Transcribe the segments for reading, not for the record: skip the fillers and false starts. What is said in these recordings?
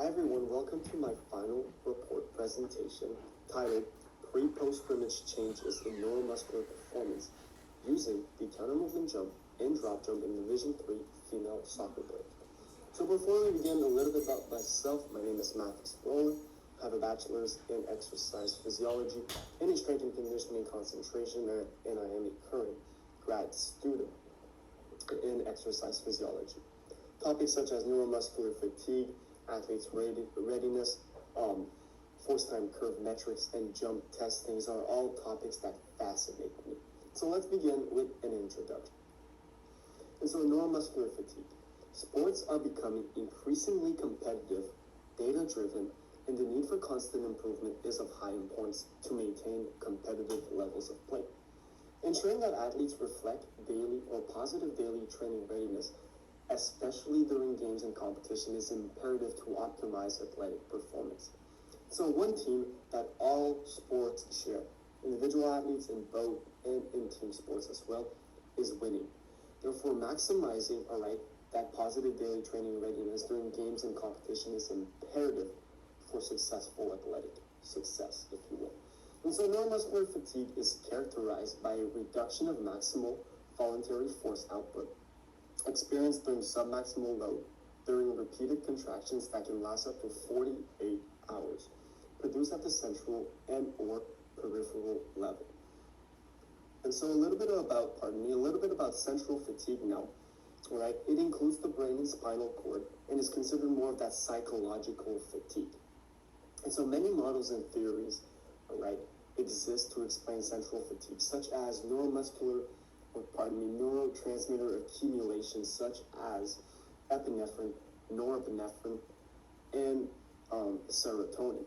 Hi everyone, welcome to my final report presentation titled Pre-Post Scrimmage Changes in Neuromuscular Performance Using the Counter Movement Jump and Drop Jump in Division III Female Soccer Players. So before we begin, a little bit about myself. My name is Mathis Roland. I have a bachelor's in exercise physiology and in strength and conditioning concentration, and I am a current grad student in exercise physiology. Topics such as neuromuscular fatigue, athletes' readiness, force time curve metrics, and jump testings are all topics that fascinate me. So let's begin with an introduction. And so neuromuscular fatigue. Sports are becoming increasingly competitive, data-driven, and the need for constant improvement is of high importance to maintain competitive levels of play. Ensuring that athletes reflect daily or positive daily training readiness, especially during games and competition, is imperative to optimize athletic performance. So one team that all sports share, individual athletes in both and in team sports as well, is winning. Therefore, maximizing, that positive daily training readiness during games and competition is imperative for successful athletic success, if you will. And so neuromuscular fatigue is characterized by a reduction of maximal voluntary force output experienced during submaximal load during repeated contractions that can last up to 48 hours, produced at the central and or peripheral level. And so a little bit about central fatigue now. Right, it includes the brain and spinal cord and is considered more of that psychological fatigue. And so many models and theories, exist to explain central fatigue, such as neurotransmitter accumulation, such as epinephrine, norepinephrine, and serotonin.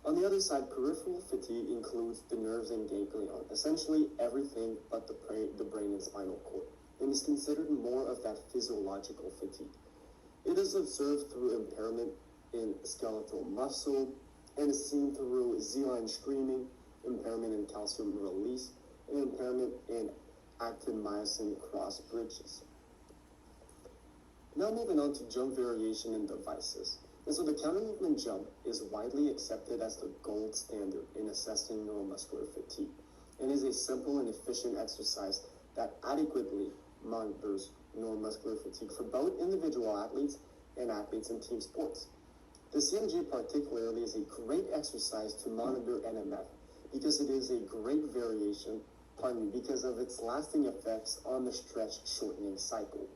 On the other side, peripheral fatigue includes the nerves and ganglion, essentially everything but the brain and spinal cord, and is considered more of that physiological fatigue. It is observed through impairment in skeletal muscle and is seen through Z-line streaming, impairment in calcium release, and impairment in actin-myosin cross bridges. Now moving on to jump variation and devices. And so the counter movement jump is widely accepted as the gold standard in assessing neuromuscular fatigue, and is a simple and efficient exercise that adequately monitors neuromuscular fatigue for both individual athletes and athletes in team sports. The CMJ particularly is a great exercise to monitor NMF because it is a great variation, because of its lasting effects on the stretch shortening cycle.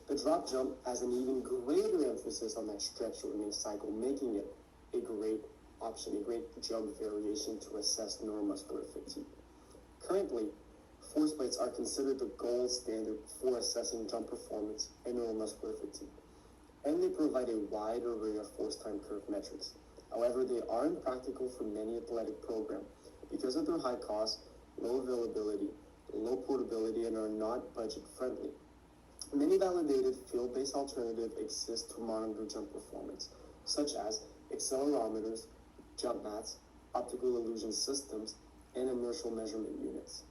The drop jump has an even greater emphasis on that stretch shortening cycle, making it a great option, a great jump variation to assess neuromuscular fatigue. Currently, force plates are considered the gold standard for assessing jump performance and neuromuscular fatigue, and they provide a wide array of force time curve metrics. However, they are impractical for many athletic programs because of their high cost, low availability, low portability, and are not budget friendly. Many validated field-based alternatives exist to monitor jump performance, such as accelerometers, jump mats, optical illusion systems, and inertial measurement units.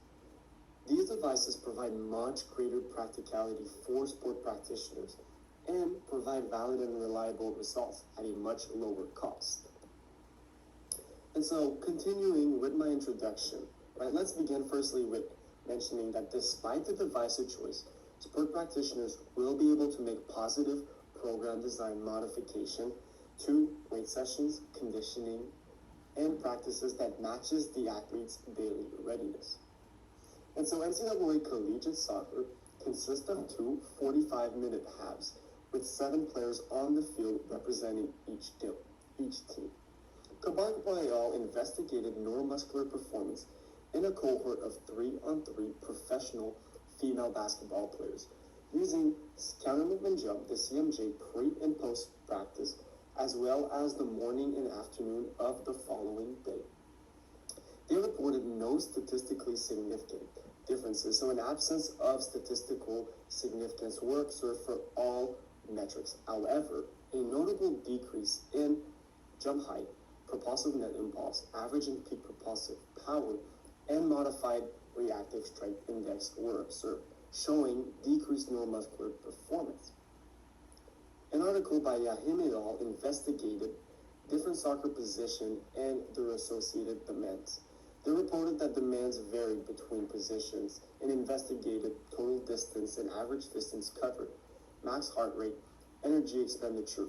These devices provide much greater practicality for sport practitioners and provide valid and reliable results at a much lower cost. And so, continuing with my introduction, let's begin firstly with mentioning that despite the device of choice, sport practitioners will be able to make positive program design modification to weight sessions, conditioning, and practices that matches the athlete's daily readiness. And so NCAA collegiate soccer consists of two 45-minute halves with 7 players on the field representing each team. Cabarco et al. Investigated neuromuscular performance in a cohort of 3-on-3 professional female basketball players using counter movement jump, the CMJ, pre and post practice, as well as the morning and afternoon of the following day. They reported no statistically significant differences, so an absence of statistical significance were observed for all metrics. However, a notable decrease in jump height, propulsive net impulse, average and peak propulsive power, and modified reactive strength index were observed, showing decreased neuromuscular performance. An article by Yahim et al. Investigated different soccer position and their associated demands. They reported that demands varied between positions and investigated total distance and average distance covered, max heart rate, energy expenditure.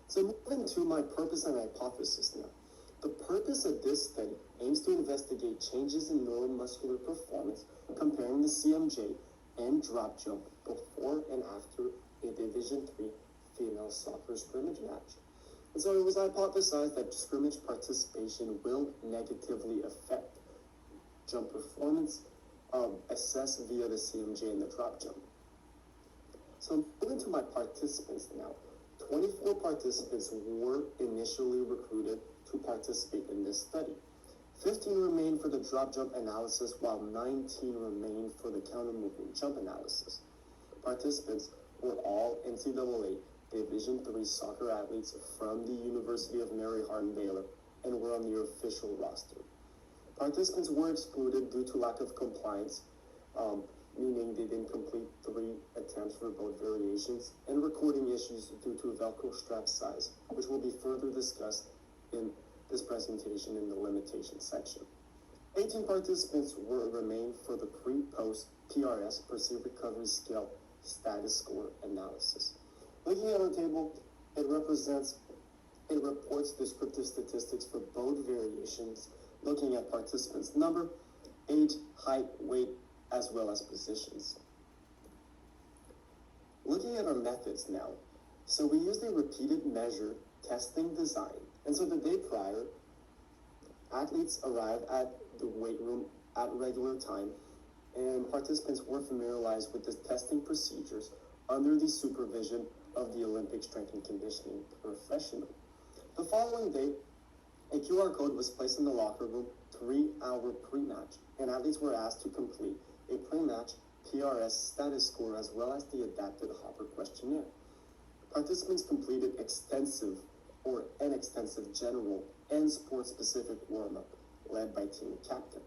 So moving to my purpose and hypothesis now. The purpose of this study aims to investigate changes in neuromuscular performance comparing the CMJ and drop jump before and after a Division III female soccer scrimmage match. And so it was hypothesized that scrimmage participation will negatively affect jump performance assessed via the CMJ and the drop jump. So moving to my participants now. 24 participants were initially recruited to participate in this study. 15 remained for the drop jump analysis, while 19 remained for the counter movement jump analysis. Participants were all NCAA Division III soccer athletes from the University of Mary Hardin-Baylor and were on the official roster. Participants were excluded due to lack of compliance, meaning they didn't complete 3 attempts for both variations, and recording issues due to Velcro strap size, which will be further discussed in this presentation in the limitation section. 18 participants remained for the pre-post PRS, Perceived Recovery Scale status score analysis. Looking at our table, it reports descriptive statistics for both variations, looking at participants' number, age, height, weight, as well as positions. Looking at our methods now, so we used a repeated measure testing design. And so the day prior, athletes arrived at the weight room at regular time, and participants were familiarized with the testing procedures under the supervision of the Olympic strength and conditioning professional. The following day, a QR code was placed in the locker room 3-hour pre-match, and athletes were asked to complete a pre-match PRS status score as well as the adapted Hopper questionnaire. Participants completed extensive general and sport-specific warm-up led by team captain.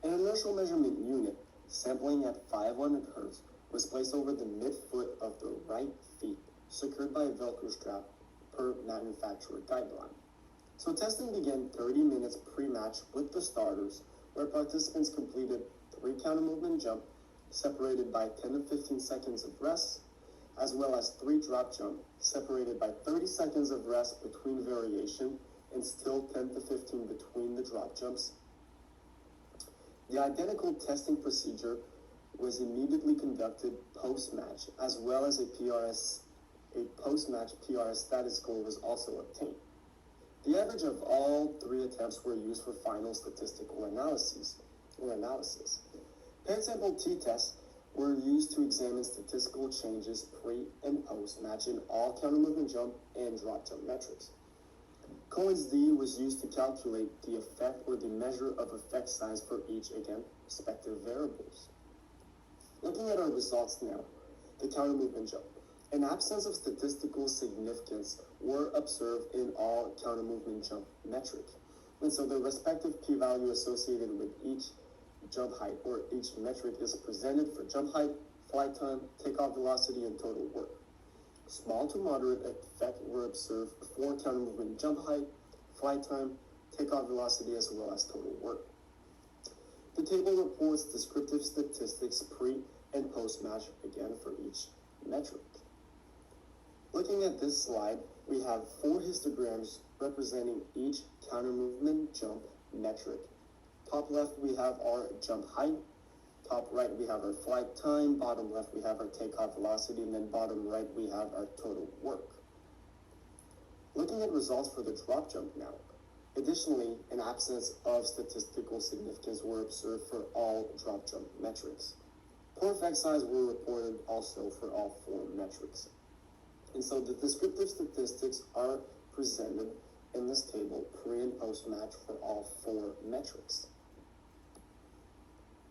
An inertial measurement unit sampling at 500 Hz was placed over the midfoot of the right feet, secured by a Velcro strap per manufacturer guideline. So testing began 30 minutes pre-match with the starters, where participants completed 3 counter movement jump, separated by 10 to 15 seconds of rest, as well as 3 drop jump, separated by 30 seconds of rest between variation, and still 10 to 15 between the drop jumps. The identical testing procedure was immediately conducted post-match, as well as a post-match PRS status score was also obtained. The average of all 3 attempts were used for final statistical analysis. Paired sample t-tests were used to examine statistical changes pre and post-match in all counter movement jump and drop jump metrics. Cohen's D was used to calculate the effect or the measure of effect size for each, again, respective variables. Looking at our results now, the counter movement jump. An absence of statistical significance were observed in all counter movement jump metric. And so the respective p-value associated with each jump height or each metric is presented for jump height, flight time, takeoff velocity, and total work. Small to moderate effect were observed for counter movement jump height, flight time, takeoff velocity, as well as total work. The table reports descriptive statistics pre and post-match, again, for each metric. Looking at this slide, we have 4 histograms representing each counter movement jump metric. Top left, we have our jump height. Top right, we have our flight time. Bottom left, we have our takeoff velocity. And then bottom right, we have our total work. Looking at results for the drop jump now. Additionally, an absence of statistical significance were observed for all drop jump metrics. Poor effect size were reported also for all 4 metrics. And so the descriptive statistics are presented in this table pre and post match for all 4 metrics.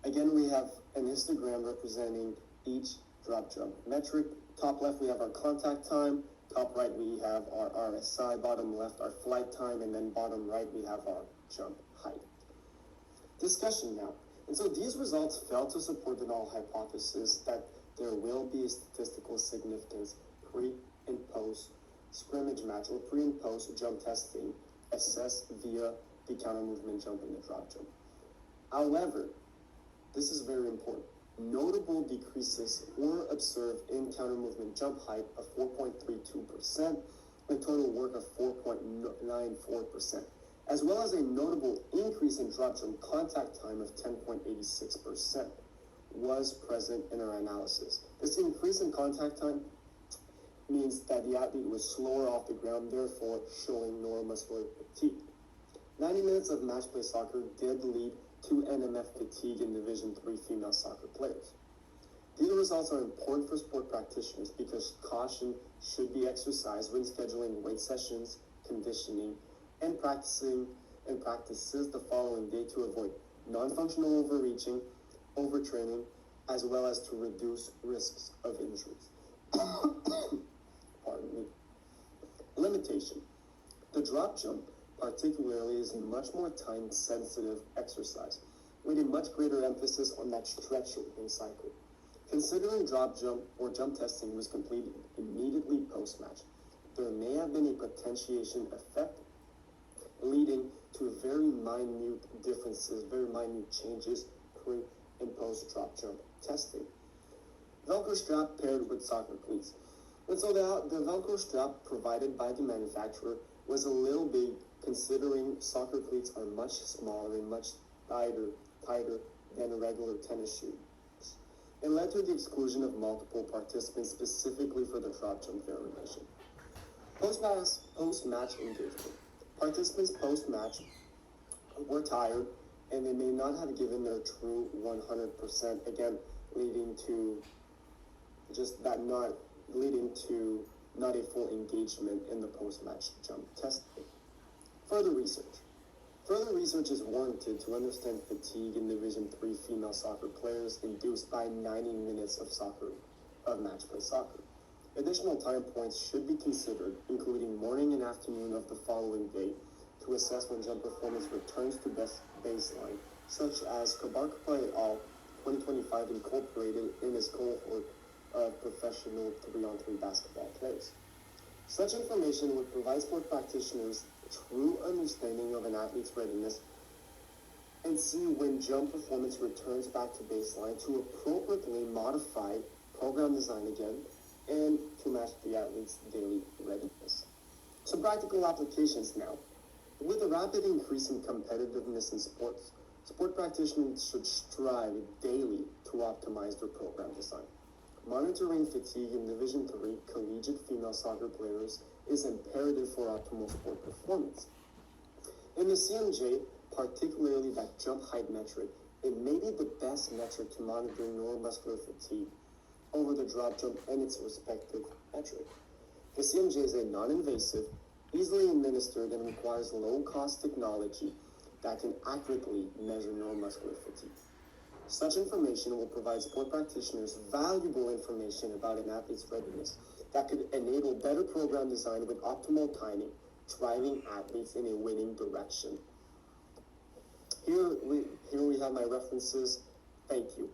Again, we have an histogram representing each drop jump metric. Top left, we have our contact time. Top right, we have our RSI. Bottom left, our flight time. And then bottom right, we have our jump height. Discussion now. And so these results failed to support the null hypothesis that there will be a statistical significance pre and post scrimmage match or pre and post jump testing assessed via the counter movement jump and the drop jump. However, this is very important. Notable decreases were observed in counter movement jump height of 4.32% and total work of 4.94%, as well as a notable increase in drop jump contact time of 10.86% was present in our analysis. This increase in contact time means that the athlete was slower off the ground, therefore showing neuromuscular fatigue. 90 minutes of match play soccer did lead to NMF fatigue in Division III female soccer players. These results are important for sport practitioners because caution should be exercised when scheduling weight sessions, conditioning, and practices the following day to avoid non-functional overreaching, overtraining, as well as to reduce risks of injuries. Pardon me. Limitation. The drop jump particularly is a much more time-sensitive exercise, with a much greater emphasis on that stretch shortening cycle. Considering drop jump or jump testing was completed immediately post-match, there may have been a potentiation effect leading to very minute differences, very minute changes pre and post drop jump testing. Velcro strap paired with soccer cleats. And so the Velcro strap provided by the manufacturer was a little big, considering soccer cleats are much smaller and much tighter than regular tennis shoes. It led to the exclusion of multiple participants specifically for the drop jump variation. Post-match engagement. Participants post-match were tired and they may not have given their true 100%, again, leading to not a full engagement in the post-match jump testing. Further research is warranted to understand fatigue in Division III female soccer players induced by 90 minutes of match play soccer. Additional time points should be considered, including morning and afternoon of the following day, to assess when jump performance returns to baseline, such as Kabarkapa et al. 2025 incorporated in his cohort of professional 3-on-3 basketball players. Such information would provide sport practitioners true understanding of an athlete's readiness and see when jump performance returns back to baseline to appropriately modify program design again and to match the athlete's daily readiness. Some practical applications now. With a rapid increase in competitiveness in sports, sport practitioners should strive daily to optimize their program design. Monitoring fatigue in Division III collegiate female soccer players is imperative for optimal sport performance. In the CMJ, particularly that jump height metric, it may be the best metric to monitor neuromuscular fatigue over the drop jump and its respective metric. The CMJ is a non-invasive, easily administered, and requires low-cost technology that can accurately measure neuromuscular fatigue. Such information will provide sport practitioners valuable information about an athlete's readiness that could enable better program design with optimal timing, driving athletes in a winning direction. Here we have my references. Thank you.